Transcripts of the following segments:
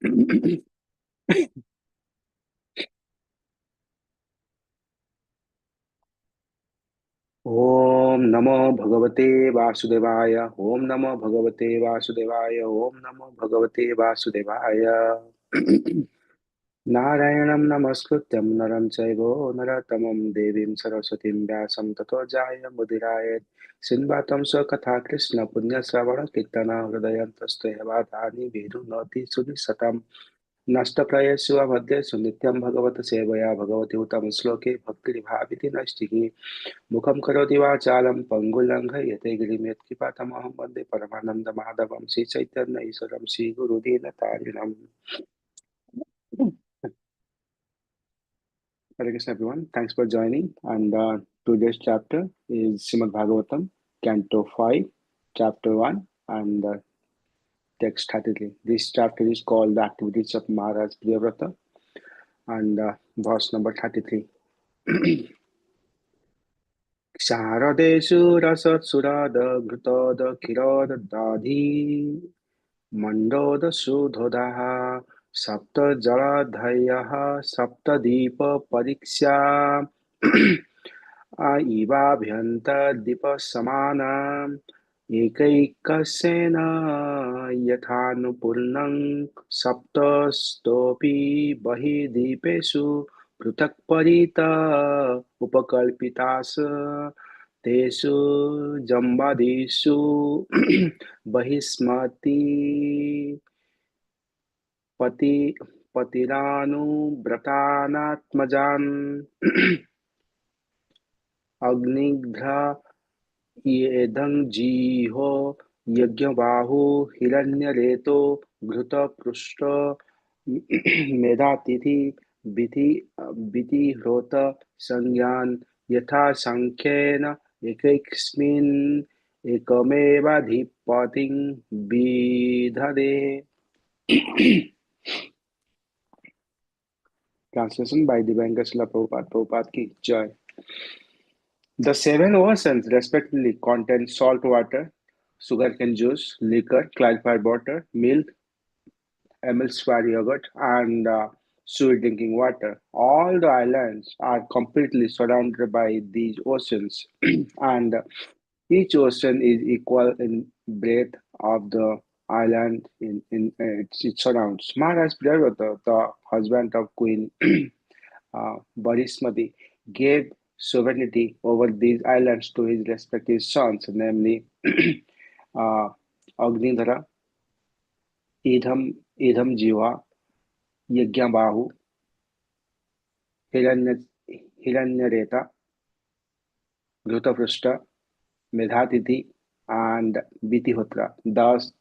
ओम नमो भगवते वासुदेवाय। ओम नमो भगवते वासुदेवाय। ओम नमो भगवते वासुदेवाय। नारायणं नमस्कृत्यं नरं चैव नरोत्तमं देवीं सरस्वतीं व्यासं ततो मुदिराय सिन्वातं स्वकथा कृष्ण पुण्यश्रवण कीर्तन हृदयन्तस्ते वातानि विरुणोति सुनिशतं नष्टप्रायेषु मध्येषु नित्यं भगवत सेवया भगवति उत्तम श्लोके भक्तिर्भाविति नष्टिः मुखं करोति वाचालं पङ्गुलङ्घयते गिरिं यत्कृपातमहं वन्दे परमानन्दमाधवं श्रीचैतन्य ईश्वरं श्रीगुरुदीनतारिणम्। Hare Krishna, everyone. Thanks for joining. And today's chapter is Srimad Bhagavatam, Canto 5, Chapter 1, and text 33. This chapter is called The Activities of Maharaj Priyavrata, and verse number 33. Sharadeshu rasat surada ghrutoda kiroda dadhi mandoda sudhodaha sapta jaladhayaha sapta deepa pariksha आइवाभ्यन्तर्दीपसमानाम् एकैकस्येन यथानुपूर्णं सप्तस्तोऽपि बहिः दीपेषु पृथक् परित उपकल्पितास् तेषु जम्बादीषु बहिस्मति पति पतिरानुव्रतानात्मजान् अग्निघ्रा येदं जीहो यज्ञबाहु हिरण्यरेतो घृतपृष्ठ मेधातिथि विधि विधिहोत संज्ञान यथा सांख्येन एकैकस्मिन् एकमेवाधिपतिं विदधे. Translation by Divanga Srila Prabhupada. Prabhupada ki jai. The seven oceans respectively contain salt water, sugarcane juice, liquor, clarified water, milk, emulsified yogurt, and sweet drinking water. All the islands are completely surrounded by these oceans, and each ocean is equal in breadth of the island it surrounds. Maharaj Priyavata, the husband of Queen Barismati, gave sovereignty over these islands to his respective sons, namely uh, Agnidhara, Idham, Idham Jiva, Yajnabahu, Hiranya, Hiranyareta, Dhrutaprushta, Medhatithi, and Vitihotra. Thus,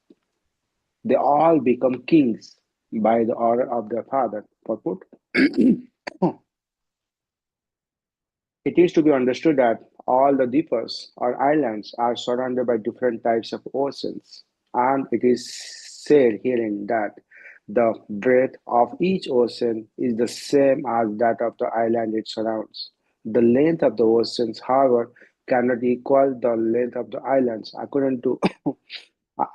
they all become kings by the order of their father. Purport. It is to be understood that all the deepas or islands are surrounded by different types of oceans, and it is said herein that the breadth of each ocean is the same as that of the island it surrounds. The length of the oceans, however, cannot equal the length of the islands, according to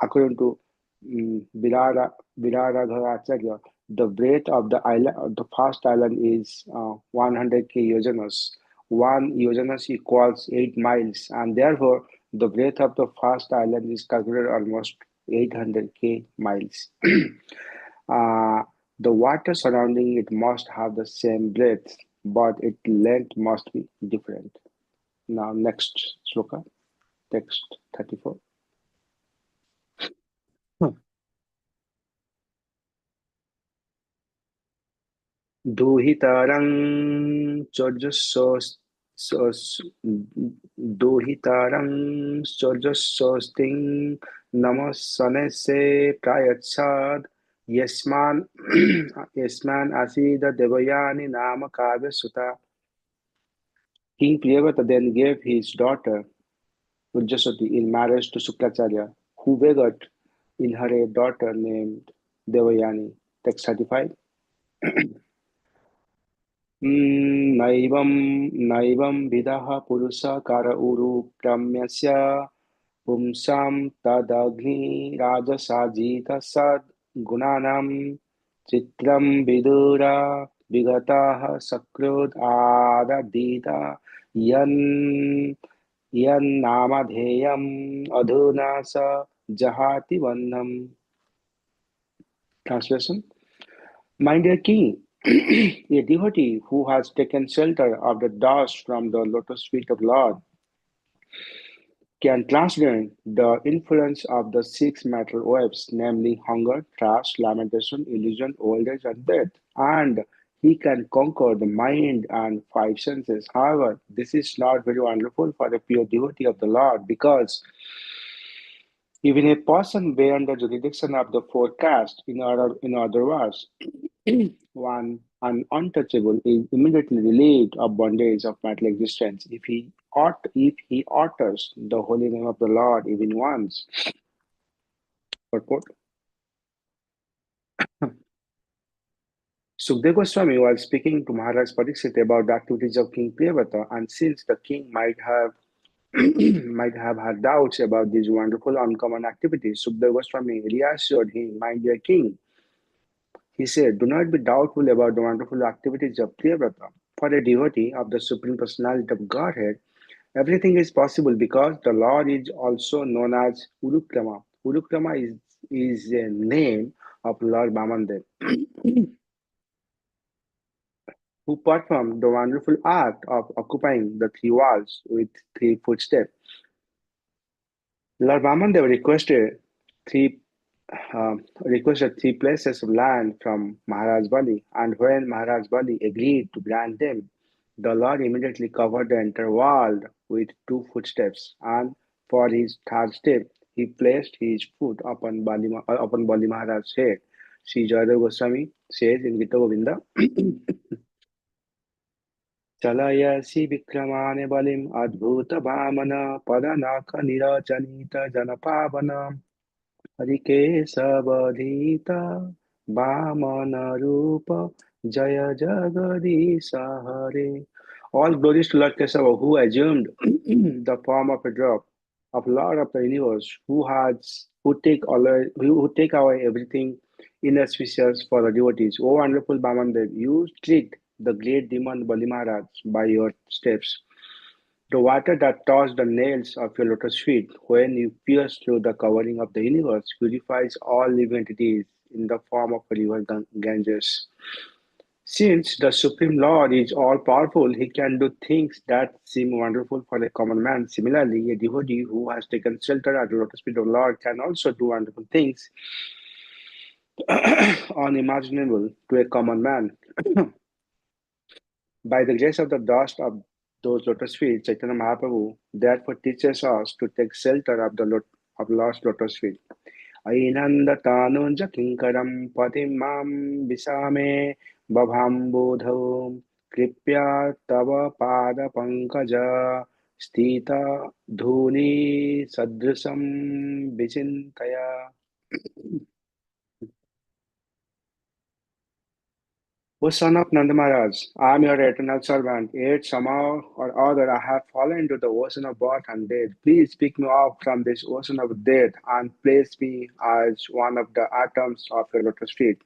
according to Viradharacharya. The breadth of the island, of the first island is 100k yojanas. One yojanas equals 8 miles, and therefore the breadth of the first island is calculated almost 800k miles. uh, the water surrounding it must have the same breadth, but its length must be different. Now, next sloka, text 34. दुहितरं दुहितरं चोजस्वस्तिं नमः सनेसे प्रायच्छाद यस्मान् यस्मान् आसीद देवयानी नाम काव्यसुता. King Priyavata then gave his daughter Ujjaswati in marriage to Sukracharya, who begot in her a daughter named Devayani. Text 35. नैवं नैवं विदः पुरुषः कर उरु क्रम्यस्य पुंसां तदग्निराजसाजित सद्गुणानां चित्रं विदुरा विगताः सकृद् आददीता यन् यन्नामधेयम् अधुना स जहाति वह्नम्. Translation: My dear king, a devotee who has taken shelter of the dust from the lotus feet of Lord can transcend the influence of the six material waves, namely hunger, thirst, lamentation, illusion, old age, and death, and he can conquer the mind and five senses. However, this is not very wonderful for a pure devotee of the Lord because even a person beyond the jurisdiction of the forecast, in other words, one and untouchable is immediately relieved of bondage of material existence if he utters the holy name of the Lord even once. Purport. Sukdev Goswami was speaking to Maharaj Pariksit about the activities of King Priyavata, and since the king might have might have had doubts about these wonderful uncommon activities, Sukdev Goswami reassured him, "My dear king," he said, "do not be doubtful about the wonderful activities of Priyavrata. For a devotee of the Supreme Personality of Godhead, everything is possible because the Lord is also known as Urukrama. Urukrama is a name of Lord Bamandev, who performed the wonderful art of occupying the three walls with three footsteps. Lord Vamandev three requested three places of land from Maharaj Bali, and when Maharaj Bali agreed to grant them, the Lord immediately covered the entire world with two footsteps, and for his third step, he placed his foot upon Bali Maharaj's head. Sri Jayadeva Goswami says in Gita Govinda, Chalayasi Vikramane Balim Adbhuta Vamana Padanaka Nirachanita Janapavana Harikesavadhita Vamana Jaya Jagadisa Hare. All glories to Lord Kesava, who assumed the form of a drop of Lord of the universe, who take away everything inauspicious for the devotees. O wonderful Bamandev, you tricked the great demon Bali Maharaj by your steps. The water that touched the nails of your lotus feet when you pierce through the covering of the universe purifies all living entities in the form of a river Ganges. Since the Supreme Lord is all powerful, he can do things that seem wonderful for a common man. Similarly, a devotee who has taken shelter at the lotus feet of the Lord can also do wonderful things unimaginable to a common man. By the grace of the dust of those lotus feet, Chaitanya Mahaprabhu therefore teaches us to take shelter of the of Lord's lotus feet. Ainanda tanunja kinkaram patim mam visame babhambodho kripya tava pada pankaja stita dhuli sadrisam vichintaya. O son of Nanda Maharaj, I am your eternal servant, yet somehow or other I have fallen into the ocean of birth and death. Please pick me up from this ocean of death and place me as one of the atoms of your lotus feet.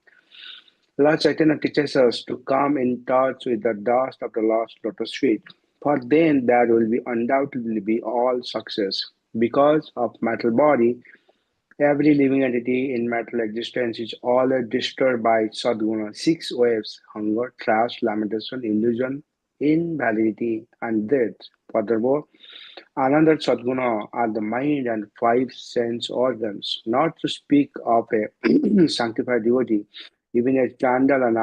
Lord Chaitanya teaches us to come in touch with the dust of the lost lotus feet, for then there will be undoubtedly be all success. Because of material body, every living entity in material existence is always disturbed by sadguna, six waves: hunger, thirst, lamentation, illusion, invalidity, and death. Furthermore, another sadguna are the mind and five sense organs. Not to speak of a sanctified devotee, even a chandal an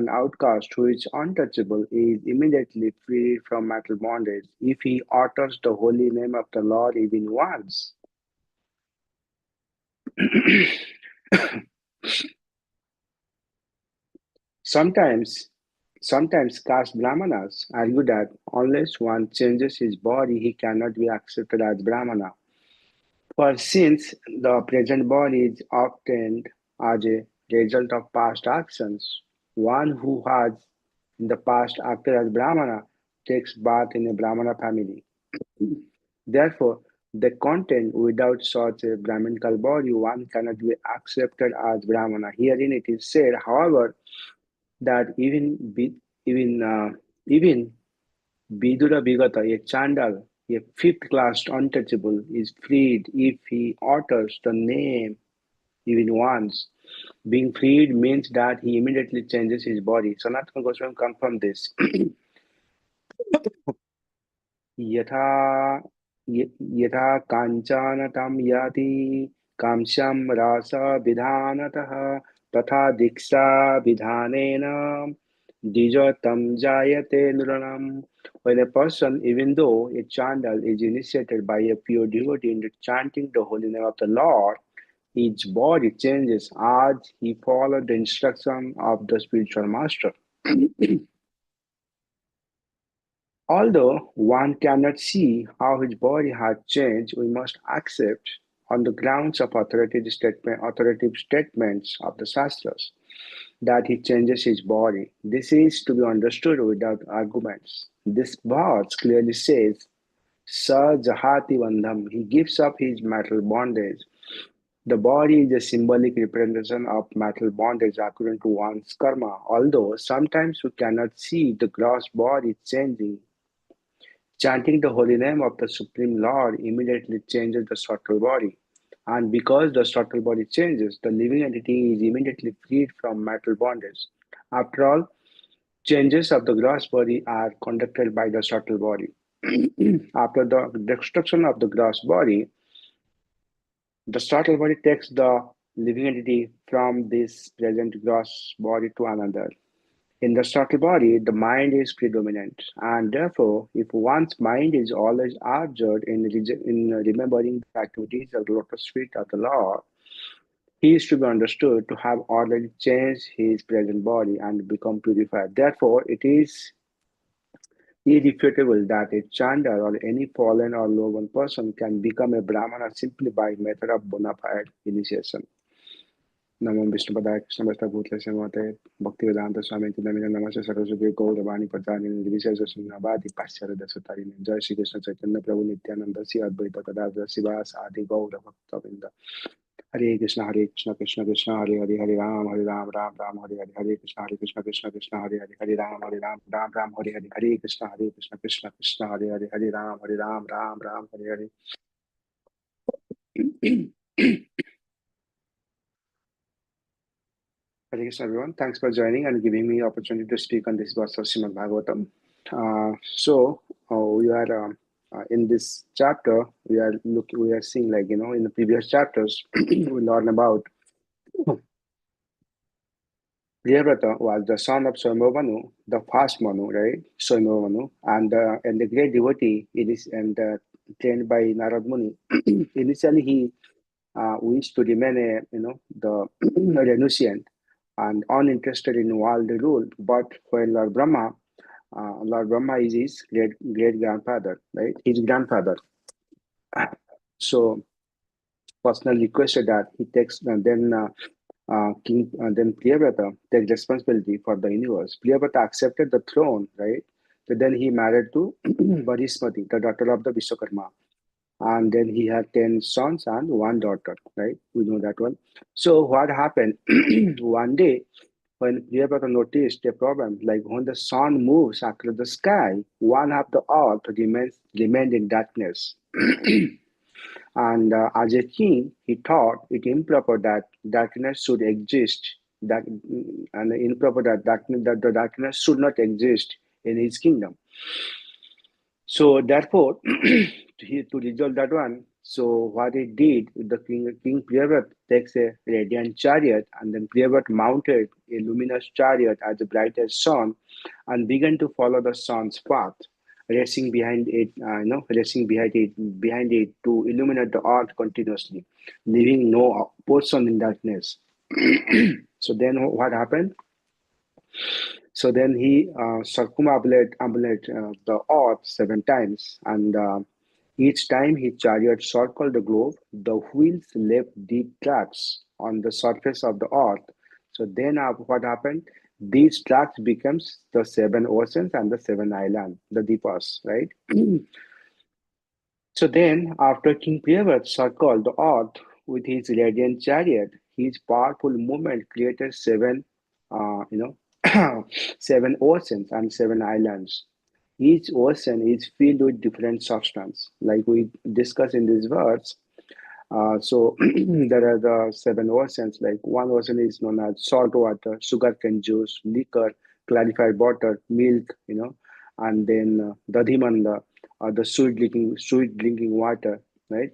outcast who is untouchable is immediately freed from material bondage if he utters the holy name of the Lord even once. Sometimes, sometimes caste brahmanas argue that unless one changes his body, he cannot be accepted as brahmana. For since the present body is obtained as a result of past actions, one who has in the past acted as brahmana takes birth in a brahmana family. Therefore, The content without such a Brahminical body, one cannot be accepted as Brahmana. Herein it is said, however, that even Vidura Vigata, a Chandal, a fifth class untouchable, is freed if he utters the name even once. Being freed means that he immediately changes his body. Sanatana Goswami confirmed this. यथा यथा काञ्चनतं याति कांस्यं रसविधानतः तथा दीक्षाविधानेन द्विजोत्तम jayate nuranam. When a person, even though a chandal, is initiated by a pure devotee into chanting the holy name of the Lord, his body changes as he followed the instruction of the spiritual master. Although one cannot see how his body has changed, we must accept on the grounds of authoritative statements of the Shastras that he changes his body. This is to be understood without arguments. This verse clearly says, Sa Jahati Vandham, he gives up his metal bondage. The body is a symbolic representation of metal bondage according to one's karma. Although sometimes we cannot see the gross body changing, chanting the holy name of the Supreme Lord immediately changes the subtle body. And because the subtle body changes, the living entity is immediately freed from metal bondage. After all, changes of the gross body are conducted by the subtle body. After the destruction of the gross body, the subtle body takes the living entity from this present gross body to another. In the subtle body, the mind is predominant, and therefore, if one's mind is always absorbed in remembering the activities of the lotus feet of the Lord, he is to be understood to have already changed his present body and become purified. Therefore, it is irrefutable that a chandal or any fallen or low-born person can become a brahmana simply by method of bona fide initiation. नमो विष्णुपदाय कृष्णवस्त्रभूतले मोते भक्तिवेदांत स्वामी नमिन नमस्ते सरस्वती गौरवाणी प्रदानि निर्विशेष शून्यवादी पाश्चात्य जय श्री कृष्ण चैतन्य प्रभु नित्यानंद श्री अद्वैत गदाधर शिवास आदि गौर भक्तवृंद हरे Krishna Krishna Krishna Hare Hare Hare Ram Ram Hare Hare Hare Krishna Krishna Krishna Hare Hare Hare Ram Ram Hare Hare Hare Krishna Krishna Hare Hare Ram Hare Hare Hare Krishna, everyone. Thanks for joining and giving me the opportunity to speak on this verse of Srimad Bhagavatam. We are in this chapter. We are seeing, like, in the previous chapters, we learn about Priyavrata was the son of Swayambhava, the first Manu, right? Swayambhava, and the great devotee. It is trained by Narad Muni. Initially, he wished to remain the renunciant and uninterested in world rule. But when Lord Brahma is his great grandfather, right? His grandfather. So personally requested that he takes King then Priyavrata takes responsibility for the universe. Priyavrata accepted the throne, right? So then he married to Varismati, the daughter of the Vishwakarma, and then he had 10 sons and one daughter, right? We know that one. So what happened? One day, when Priyavrata noticed a problem, like when the sun moves across the sky, one half the earth remained in darkness. And as a king, he thought it improper that darkness should exist, and improper that the darkness should not exist in his kingdom. So therefore, to resolve that one, so what he did, the King Priyavat takes a radiant chariot, and then Priyavat mounted a luminous chariot as the brightest sun, and began to follow the sun's path, racing behind it to illuminate the earth continuously, leaving no portion in darkness. So then, what happened? So then he circumambulate the earth 7 times, and each time his chariot circled the globe, the wheels left deep tracks on the surface of the earth. So then what happened? These tracks becomes the 7 oceans and the 7 islands, the deepest, right? So then, after King Priyavat circled the earth with his radiant chariot, his powerful movement created seven, uh, you know, seven oceans and seven islands. Each ocean is filled with different substance, like we discussed in this verse. So there are the seven oceans. Like one ocean is known as salt water, sugarcane juice, liquor, clarified water, milk, and then dadhimanda, the sweet drinking water, right?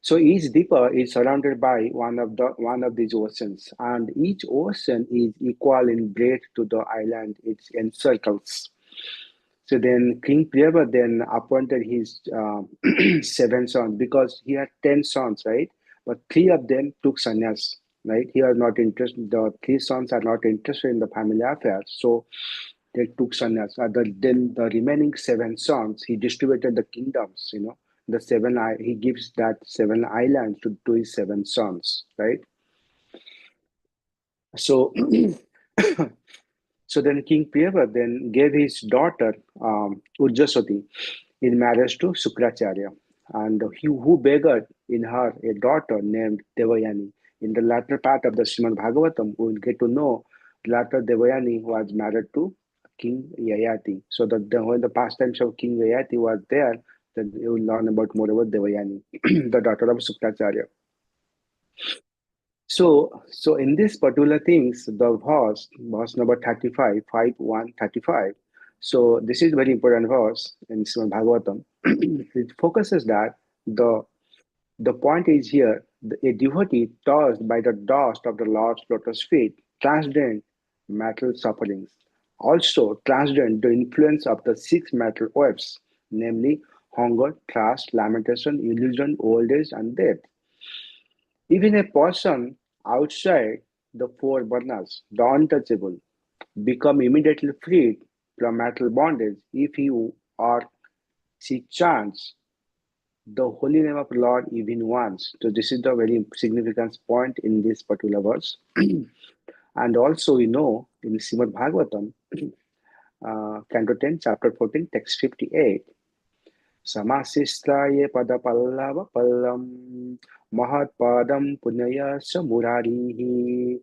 So each deeper is surrounded by one of these oceans, and each ocean is equal in breadth to the island it encircles. So then King Priyavat then appointed his seven sons because he had 10 sons, right? But three of them took sannyas, right? He was not interested. The three sons are not interested in the family affairs, so they took sannyas. Then the remaining seven sons, he distributed the kingdoms. He gives that seven islands to his seven sons, right? So So then King Priyavat then gave his daughter Urjaswati in marriage to Sukracharya, and he who begot in her a daughter named Devayani. In the latter part of the Srimad Bhagavatam, we will get to know latter Devayani was married to King Yayati. So when the pastimes of King Yayati was there, then you will learn about more about Devayani, the daughter of Sukracharya. So in this particular things, the verse number 35, 5:1-35. So this is very important verse in Srimad Bhagavatam. It focuses that the the point is here, a devotee touched by the dust of the Lord's lotus feet transcend material sufferings. Also transcend the influence of the six material waves, namely hunger, thirst, lamentation, illusion, old age, and death. Even a person outside the four varnas, the untouchable, become immediately freed from material bondage if he or she chants the holy name of Lord even once. So this is the very significant point in this particular verse. And also we know in Srimad Bhagavatam, Canto 10, Chapter 14, Text 58, Samasistraye Padapallava Pallam Mahatpadam Punyaya Samurarihi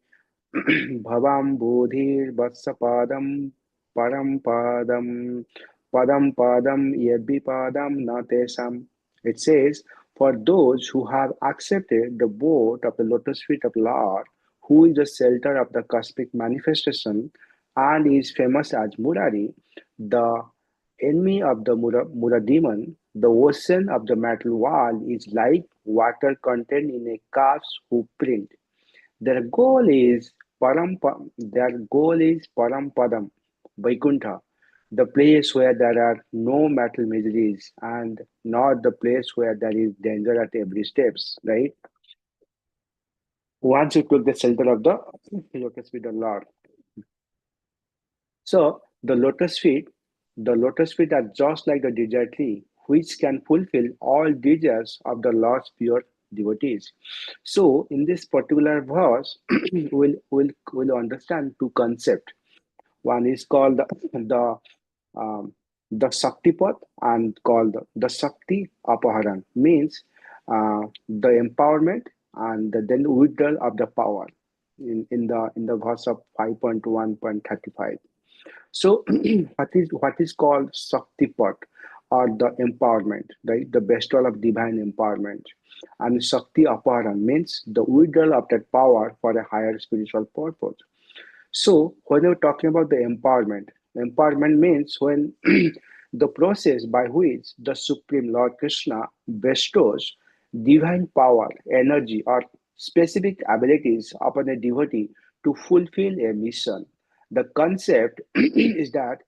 Bhavam Bodhir Vatsapadam Param Padam Yadvi Padam Natesam. It says, for those who have accepted the boat of the lotus feet of Lord, who is the shelter of the cosmic manifestation and is famous as Murari, the enemy of the Mura demon, the ocean of the metal wall is like water contained in a calf's hoof print. Their goal is Parampadam, Vaikuntha, the place where there are no metal miseries and not the place where there is danger at every steps, right? Once you took the shelter of the lotus feet of Lord. So the lotus feet are just like the desert tree, which can fulfill all desires of the Lord's pure devotees. So in this particular verse, we'll understand two concepts. One is called um, the Shakti path and called the Shakti Apaharan, means the empowerment and then withdrawal of the power in the verse of 5.1.35. So what is called Shaktipat or the empowerment, right? The bestowal of divine empowerment. And Shakti Aparan means the withdrawal of that power for a higher spiritual purpose. So when you're talking about the empowerment means when the process by which the Supreme Lord Krishna bestows divine power, energy, or specific abilities upon a devotee to fulfill a mission. The concept is that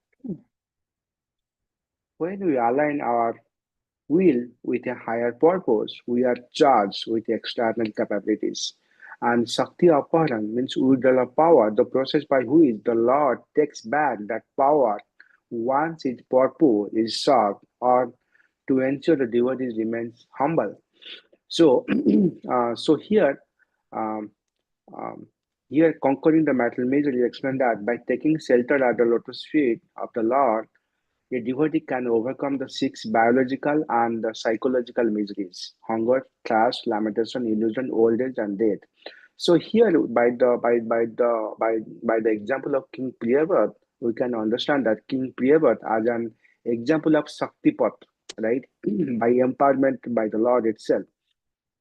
when we align our will with a higher purpose, we are charged with external capabilities. And Shakti Aparan means withdrawal of power, the process by which the Lord takes back that power once its purpose is served or to ensure the devotee remains humble. So, so um, um, here conquering the material misery explained that by taking shelter at the lotus feet of the Lord, A devotee can overcome the six biological and the psychological miseries: hunger, thirst, lamentation, illusion, old age, and death. So here, by the example of King Priyavat, we can understand that King Priyavat as an example of Shaktipat, right? By empowerment by the Lord itself,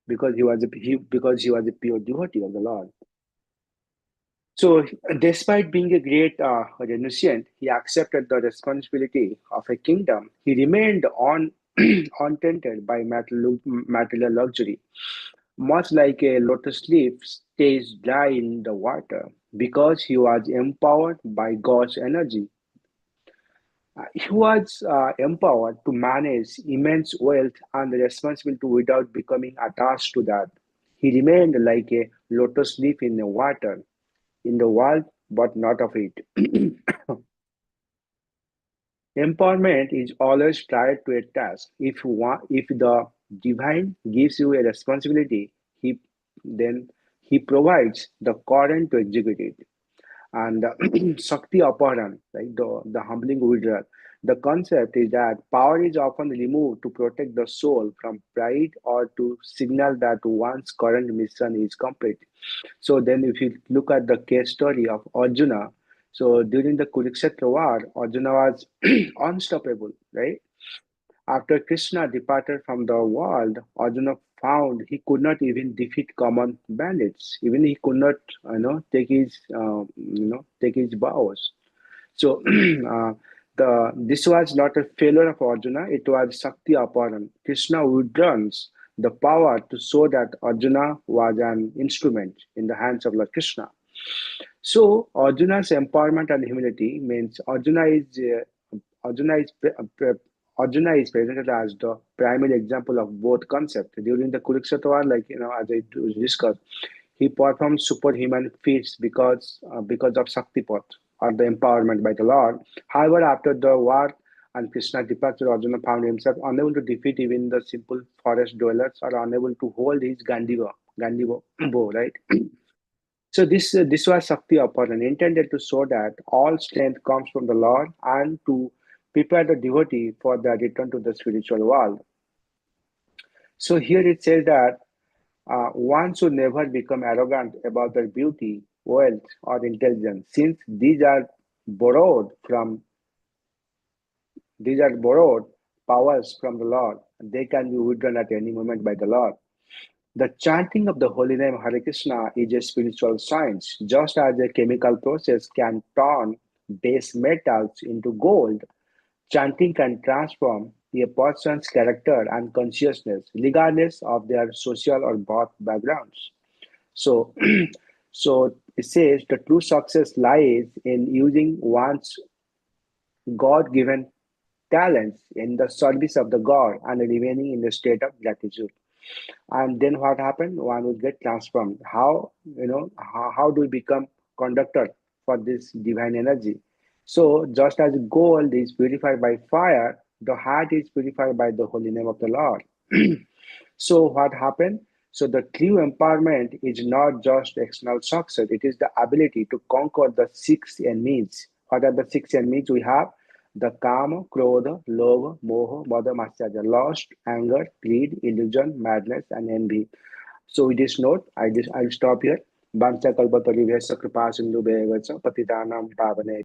because he was a pure devotee of the Lord. So, despite being a great renunciant, he accepted the responsibility of a kingdom. He remained untainted by material luxury, much like a lotus leaf stays dry in the water. Because he was empowered by God's energy, he was empowered to manage immense wealth and responsibility without becoming attached to that. He remained like a lotus leaf in the water, in the world, but not of it. Empowerment is always tied to a task. If the divine gives you a responsibility, he then he provides the current to execute it. And Shakti Aparan, right, the humbling withdrawal. The concept is that power is often removed to protect the soul from pride or to signal that one's current mission is complete. So then, if you look at the case story of Arjuna, so during the Kurukshetra war, Arjuna was unstoppable, right? After Krishna departed from the world, Arjuna found he could not even defeat common bandits. Even he could not, take his bows. So this was not a failure of Arjuna; it was Shakti Aparan. Krishna withdraws the power to show that Arjuna was an instrument in the hands of Lord Krishna. So Arjuna's empowerment and humility means Arjuna is Arjuna is presented as the primary example of both concepts. During the Kurukshetra war, as I discussed, he performed superhuman feats because of Shaktipat or the empowerment by the Lord. However, after the war and Krishna's departure, Arjuna found himself unable to defeat even the simple forest dwellers or unable to hold his Gandiva bow, right? So this was Shakti Aparan, intended to show that all strength comes from the Lord and to prepare the devotee for the return to the spiritual world. So here it says that one should never become arrogant about their beauty, wealth, or intelligence, since borrowed from these are borrowed powers from the Lord. They can be withdrawn at any moment by the Lord. The chanting of the holy name Hare Krishna is a spiritual science. Just as a chemical process can turn base metals into gold, chanting can transform a person's character and consciousness, regardless of their social or birth backgrounds. So, so it says the true success lies in using one's God-given talents in the service of the God and remaining in the state of gratitude. And then what happened? One would get transformed. How do we become conductor for this divine energy? So just as gold is purified by fire, the heart is purified by the holy name of the Lord. So what happened? So the true empowerment is not just external success, it is the ability to conquer the six enemies. What are the six enemies we have? The kama, krodha, lova, moha, mada, matsarya, lust, anger, greed, illusion, madness, and envy. So with this note, I'll stop here. Vancha kalpatarubhya kripa sindhu patitanam pavane